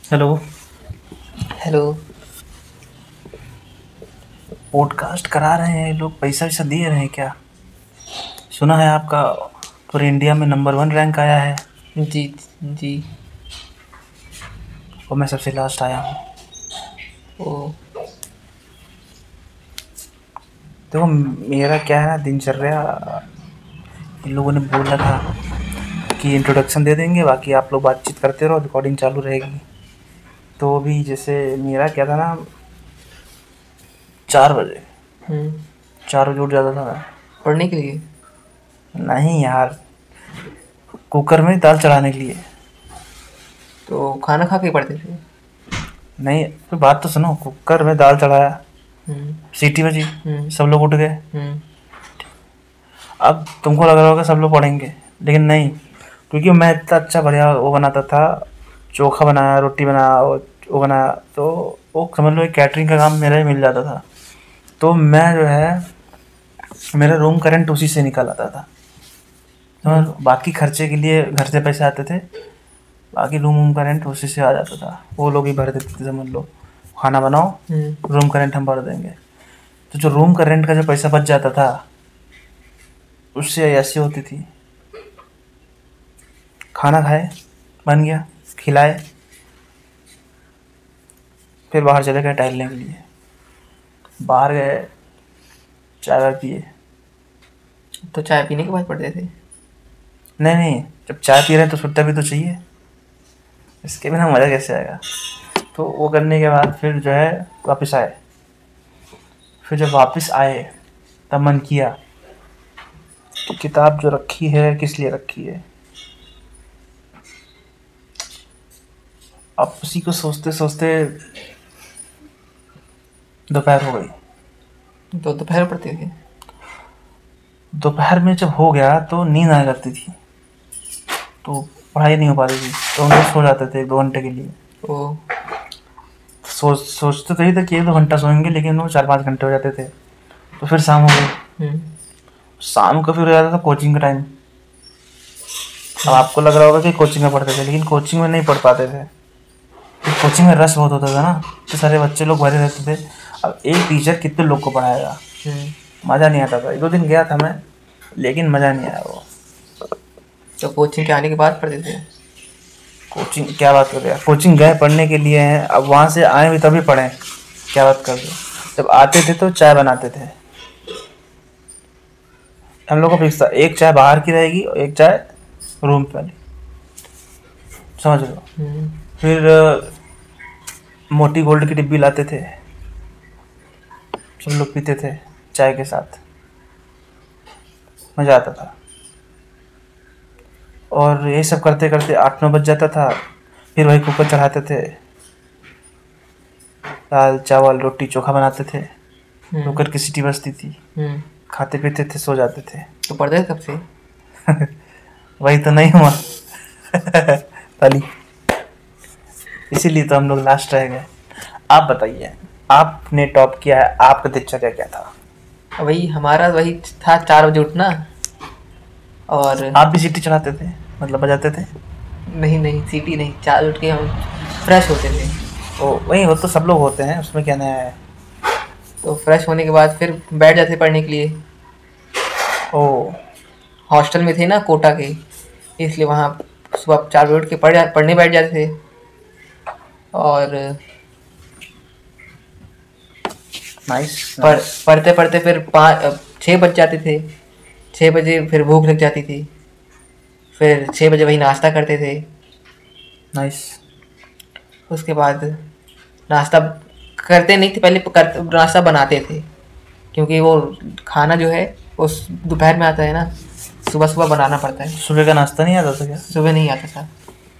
Hello. Hello. Podcast करा रहे हैं ये लोग, पैसा वैसा दिए रहे हैं क्या? सुना है आपका पूरे इंडिया में नंबर 1 रैंक आया है जी। जी। और मैं सबसे लास्ट आया हूँ। ओ। देखो, मेरा क्या है ना, दिनचर्या इन लोगों ने बोला था कि इंट्रोडक्शन दे देंगे, बाकी आप लोग बातचीत करते रहो, रिकॉर्डिंग चालू रहेगी। तो अभी जैसे मेरा क्या था ना, 4 बजे, हम्म। 4 बजे उठ जाता था मैं। पढ़ने के लिए? नहीं यार, कुकर में दाल चढ़ाने के लिए। तो खाना खा के पढ़ते थे? नहीं, तो बात तो सुनो, कुकर में दाल चढ़ाया, हम्म। सीटी बजी, हम्म। सब लोग उठ गए। हम्म। अब तुमको लग रहा होगा सब लोग पढ़ेंगे, लेकिन नहीं, क्योंकि मैं इतना अच्छा बढ़िया वो बनाता था, चोखा बनाया, रोटी बनाया, वो बनाया, तो वो समझ लो एक कैटरिंग का काम मेरा ही मिल जाता था। तो मैं जो है, मेरा रूम का रेंट उसी से निकल आता था। समझ लो, बाकी खर्चे के लिए घर से पैसे आते थे, बाकी रूम का रेंट उसी से आ जाता था, वो लोग ही भर देते थे। समझ लो, खाना बनाओ, हम्म। रूम का रेंट हम भर देंगे। तो जो रूम का रेंट का जो पैसा बच जाता था, उससे ऐसी होती थी, खाना खाए, बन गया, खिलाए, फिर बाहर चले गए टहलने के लिए। बाहर गए, चाय वाय पिए। तो चाय पीने के बाद पढ़ते थे? नहीं नहीं, जब चाय पी रहे हैं तो सुट्टा भी तो चाहिए, इसके बिना मज़ा कैसे आएगा? तो वो करने के बाद फिर जो है वापस आए। फिर जब वापस आए, तब मन किया कि किताब जो रखी है किस लिए रखी है। अब उसी को सोचते सोचते दोपहर हो गई। तो दोपहर पढ़ते थे? दोपहर में जब हो गया तो नींद आने लगती थी, तो पढ़ाई नहीं हो पाती थी, तो हम लोग सो जाते थे 1-2 घंटे के लिए। ओ। सोचते तो ही थे कि 1-2 घंटा सोएंगे, लेकिन वो 4-5 घंटे हो जाते थे। तो फिर शाम हो गई। हम्म। शाम को फिर हो जाता था कोचिंग का टाइम। अब हम्म। आपको लग रहा होगा कि कोचिंग में पढ़ते थे, लेकिन कोचिंग में नहीं पढ़ पाते थे, क्योंकि कोचिंग में रश बहुत होता था ना, तो सारे बच्चे लोग भरे रहते थे। अब एक टीचर कितने लोग को पढ़ाएगा, हम्म। मज़ा नहीं आता था। 1-2 दिन गया था मैं, लेकिन मज़ा नहीं आया वो। तो कोचिंग के आने के बाद पढ़ते थे? कोचिंग क्या बात कर रहे हैं, कोचिंग गए पढ़ने के लिए हैं, अब वहाँ से आए भी तभी पढ़ें, क्या बात कर रहे हो? जब आते थे तो चाय बनाते थे, हम लोग को फिक्स था, एक चाय बाहर की रहेगी और एक चाय रूम पे वाली। समझ लो। हम्म। फिर मोटी गोल्ड की डिब्बी लाते थे, सब लोग पीते थे चाय के साथ, मज़ा आता था। और ये सब करते करते 8-9 बज जाता था। फिर वही कुकर चढ़ाते थे, दाल चावल रोटी चोखा बनाते थे, हम्म। कुकर की सीटी बजती थी, हम्म। खाते पीते थे, सो जाते थे। तो पढ़ते थे कब से? वही तो नहीं हुआ ताली, इसीलिए तो हम लोग लास्ट रह गए। आप बताइए, आपने टॉप किया है, आपका दिनचर्या क्या था? वही हमारा वही था, 4 बजे उठना। और आप भी सीटी चढ़ाते थे, मतलब बजाते थे? नहीं नहीं, सीटी नहीं, 4 उठ के हम फ्रेश होते थे। ओ वही, वो तो सब लोग होते हैं, उसमें क्या नया है? तो फ्रेश होने के बाद फिर बैठ जाते पढ़ने के लिए। ओ। हॉस्टल में थे ना कोटा के, इसलिए वहाँ सुबह 4 बजे उठ के पढ़ने बैठ जाते थे। और नाइस नाइस। पढ़ते पढ़ते फिर 6 बज जाते थे। 6 बजे फिर भूख लग जाती थी। फिर 6 बजे वही नाश्ता करते थे। नाइस। उसके बाद नाश्ता करते नहीं थे, पहले नाश्ता बनाते थे, क्योंकि वो खाना जो है वो दोपहर में आता है ना, सुबह सुबह बनाना पड़ता है। सुबह का नाश्ता नहीं आता था क्या? सुबह नहीं आता था,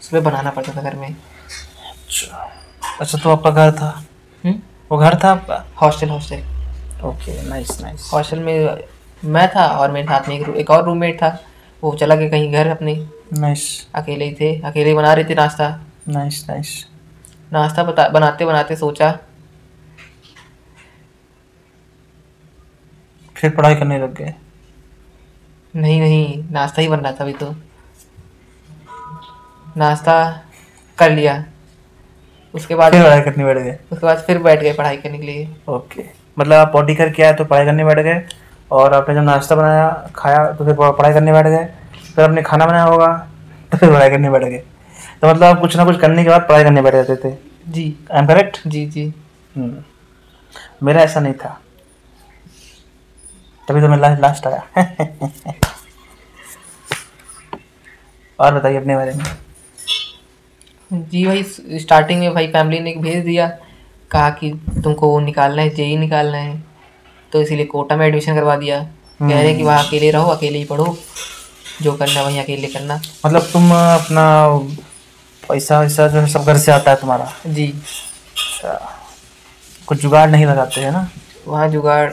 सुबह बनाना पड़ता था घर में। अच्छा। अच्छा, तो आपका घर था, हम्म। वो घर था आपका? Hostel hostel okay, nice nice. Hostel में मैं था और मेरे साथ में एक और रूममेट था। वो चला गया कहीं घर अपने। नाइस अकेले ही थे, अकेले ही बना रहे थे नाश्ता। Nice nice. नाश्ता बनाते बनाते सोचा। फिर पढ़ाई करने लग गए? नहीं नहीं, नाश्ता ही बन रहा था अभी तो। नाश्ता कर लिया। उसके बाद फिर पढ़ाई करने बैठ गए। उसके बाद फिर बैठ गए पढ़ाई करने के लिए। ओके, मतलब आप पॉटी करके आए तो पढ़ाई करने बैठ गए, और आपने जब नाश्ता बनाया खाया तो फिर पढ़ाई करने बैठ गए, फिर आपने खाना बनाया होगा तो फिर पढ़ाई करने बैठ गए। तो मतलब आप कुछ ना कुछ करने के बाद पढ़ाई करने बैठ जाते थे। जी आई एम करेक्ट? जी जी। मेरा ऐसा नहीं था, तभी तो मैं लास्ट आया। और बताइए अपने बारे में। जी भाई स्टार्टिंग में भाई फैमिली ने भेज दिया, कहा कि तुमको वो निकालना है, जेई निकालना है, तो इसीलिए कोटा में एडमिशन करवा दिया। कह रहे कि वहाँ अकेले रहो, अकेले ही पढ़ो, जो करना वहीं अकेले करना। मतलब तुम अपना पैसा वैसा जो है सब घर से आता है तुम्हारा? जी। अच्छा, कुछ जुगाड़ नहीं लगाते है ना? वहाँ जुगाड़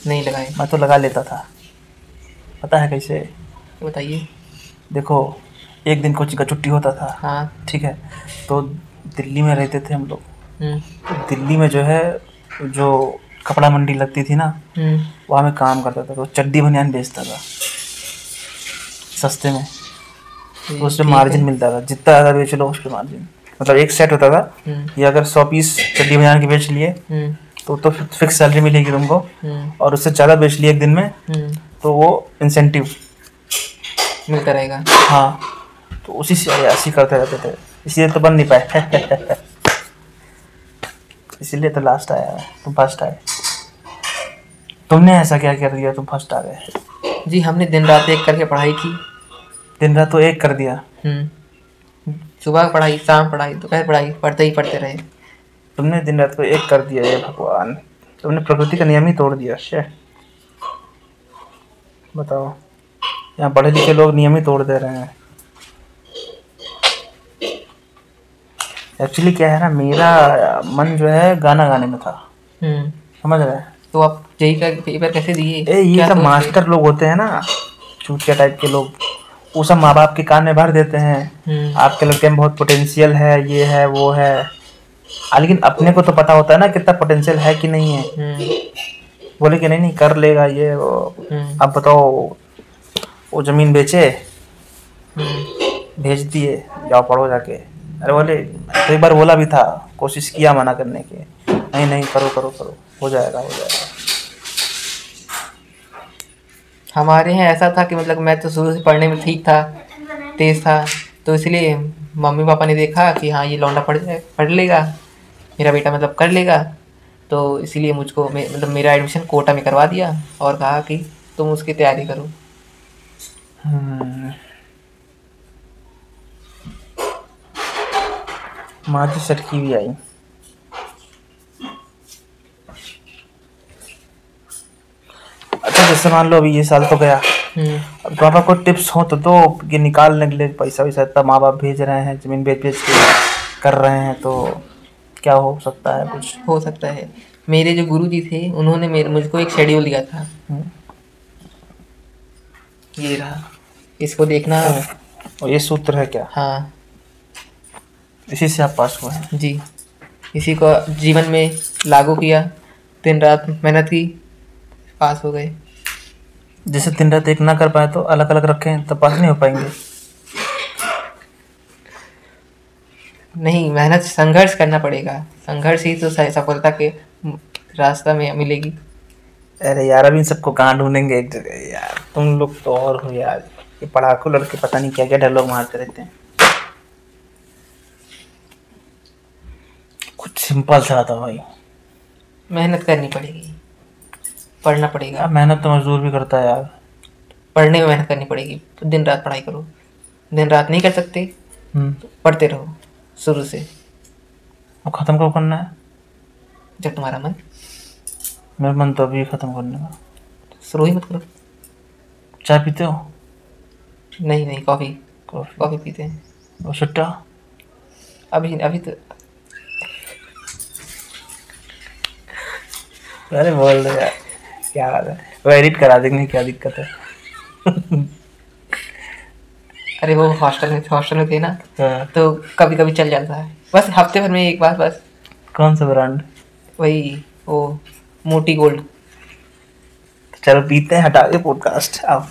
नहीं लगाए। मैं तो लगा लेता था, पता है कैसे? बताइए। देखो, एक दिन कोचिंग का छुट्टी होता था। हाँ। ठीक है, तो दिल्ली में रहते थे हम लोग। हम्म तो दिल्ली में जो है, जो कपड़ा मंडी लगती थी ना, वहाँ मैं काम करता था, तो चड्डी बनियान बेचता था सस्ते में। तो उसमें मार्जिन मिलता था, जितना ज़्यादा बेच लो उस पर मार्जिन। मतलब एक सेट होता था, ये अगर 100 पीस चड्डी बनियान के बेच लिए तो फिक्स सैलरी मिलेगी तुमको, और उससे ज़्यादा बेच लिए एक दिन में तो वो इंसेंटिव मिलता रहेगा। हाँ, तो उसी से ऐसे करते रहते थे, इसलिए तो बन नहीं पाए। इसीलिए तो लास्ट आया, तुम फर्स्ट आए। तुमने ऐसा क्या कर दिया तुम फर्स्ट आ गए? जी हमने दिन रात एक करके पढ़ाई की। दिन रात तो एक कर दिया? सुबह पढ़ाई, शाम पढ़ाई, दोपहर पढ़ाई, पढ़ते ही पढ़ते रहे। तुमने दिन रात को एक कर दिया, ये भगवान, तुमने प्रकृति का नियम ही तोड़ दिया। शे, बताओ, यहाँ पढ़े लिखे लोग नियम ही तोड़ दे रहे हैं। एक्चुअली क्या है ना, मेरा मन जो है गाना गाने में था, समझ रहे हैं? तो आप जेई का पेपर कैसे दिए? ये सब मास्टर लोग होते हैं ना, चूतिया टाइप के लोग, वो सब माँ बाप के कान में भर देते हैं आपके लड़के में बहुत पोटेंशियल है, ये है वो है। लेकिन अपने को तो पता होता है ना कितना पोटेंशियल है कि नहीं है। बोले कि नहीं कर लेगा ये वो। अब बताओ, वो जमीन बेचे, भेज दिए, जाओ पढ़ो जाके। अरे बोले, तो एक बार बोला भी था, कोशिश किया मना करने की, नहीं नहीं करो करो करो, हो जाएगा हो जाएगा। हमारे यहाँ ऐसा था कि मतलब मैं तो शुरू से पढ़ने में ठीक था, तेज था, तो इसलिए मम्मी पापा ने देखा कि हाँ ये लौंडा पढ़ लेगा, मेरा बेटा मतलब कर लेगा, तो इसीलिए मुझको मतलब मेरा एडमिशन कोटा में करवा दिया और कहा कि तुम उसकी तैयारी करो। माँ सर की भी आई। अच्छा, जैसे मान लो अभी ये साल तो गया, अब पापा को टिप्स हो तो दो कि निकालने के लिए पैसा वैसा इतना माँ बाप भेज रहे हैं, जमीन बेच बेच के कर रहे हैं, तो क्या हो सकता है? कुछ हो सकता है। मेरे जो गुरुजी थे उन्होंने मुझको एक शेड्यूल दिया था, ये रहा, इसको देखना। और ये सूत्र है क्या? हाँ, इसी से आप पास हुए हैं? जी, इसी को जीवन में लागू किया, दिन रात मेहनत की, पास हो गए। जैसे दिन रात एक ना कर पाए तो अलग अलग रखें तो पास नहीं हो पाएंगे? नहीं, मेहनत, संघर्ष करना पड़ेगा, संघर्ष ही तो सफलता के रास्ता में मिलेगी। अरे यार, अभी इन सबको कहाँ ढूंढेंगे एक जगह यार, तुम लोग तो और हो यार, ये पढ़ाकू लड़के पता नहीं क्या क्या डायलॉग मारते रहते हैं। कुछ सिंपल सा था भाई। मेहनत करनी पड़ेगी, पढ़ना पड़ेगा। अब मेहनत तो मजदूर भी करता है यार। पढ़ने में मेहनत करनी पड़ेगी, तो दिन रात पढ़ाई करो। दिन रात नहीं कर सकते तो पढ़ते रहो शुरू से। वो ख़त्म कब करना है? जब तुम्हारा मन। मेरा मन तो अभी ख़त्म करने का। शुरू ही मत करो। चाय पीते हो? नहीं नहीं, कॉफ़ी कॉफ़ी? कॉफ़ी पीते हैं। और सुट्टा? अभी अभी तो। अरे बोल दो यार, क्या बात है, वो एडिट करा देंगे, क्या दिक्कत है? अरे वो हॉस्टल में थे ना, तो कभी कभी चल जाता है, बस हफ्ते भर में एक बार बस। कौन सा ब्रांड? वही वो मोटी गोल्ड। चलो पीते हैं, हटा के पॉडकास्ट। आओ।